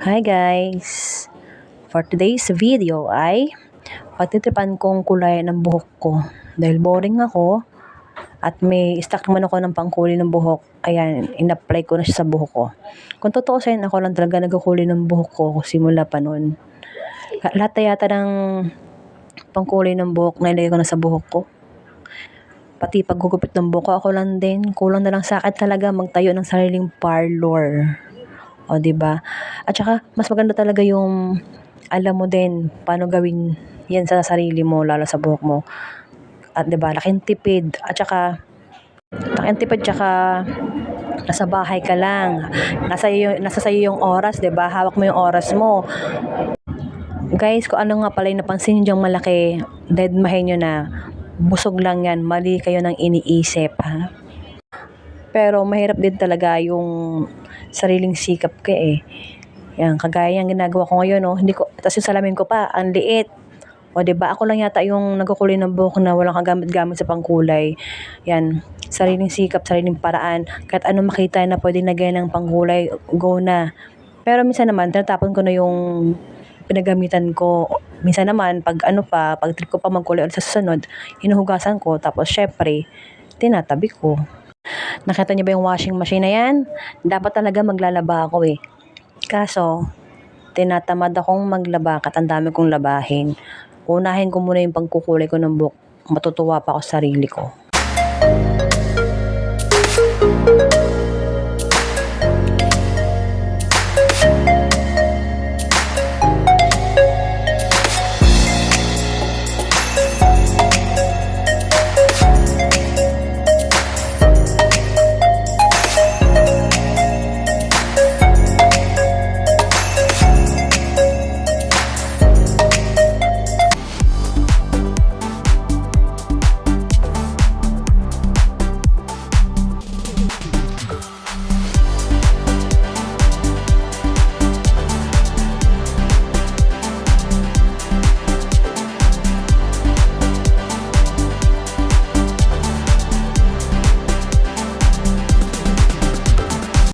Hi guys! For today's video ay pagtitripan kong kulay ng buhok ko. Dahil boring ako at may stock naman ako ng pangkulay ng buhok, ayan, in-apply ko na siya sa buhok ko. Kung totoo sa'yo, ako lang talaga nagkukulay ng buhok ko simula pa noon. Lahat na yata ng pangkulay ng buhok nailagay ko na sa buhok ko. Pati paggugupit ng buhok ko, ako lang din. Kulang na lang sa akin talaga magtayo ng sariling parlor. O, 'di ba? At saka mas maganda talaga yung alam mo din paano gawin 'yan sa sarili mo, lalo sa buhok mo. At 'di ba, laking tipid tsaka nasa bahay ka lang. Nasa sa'yo yung oras, 'di ba? Hawak mo yung oras mo. Guys, kung ano nga pala yung napansin niyo diyang malaki, dedmahin niyo na. Busog lang 'yan, mali kayo ng iniisip, ha? Pero mahirap din talaga yung sariling sikap ka, eh. 'Yan, kagaya yang ginagawa ko ngayon, oh, hindi ko ta's yung salamin ko pa ang liit. O, 'di ba, ako lang yata yung nagkukulay ng buhok na walang kagamit-gamit sa pangkulay. 'Yan, sariling sikap, sariling paraan, kahit anong makita na puwedeng lagyan ng pangkulay, go na. Pero minsan naman tinatapon ko na yung pinagamitan ko. Minsan naman 'pag trip ko pa magkulay ulit sa susunod, hinuhugasan ko tapos siyempre tinatabi ko. Nakita niyo ba yung washing machine na 'yan? Dapat talaga maglalaba ako, eh. Kaso tinatamad akong maglaba kahit ang dami kong labahin. Unahin ko muna yung pagkukulay ko ng buhok, matutuwa pa ako sa sarili ko.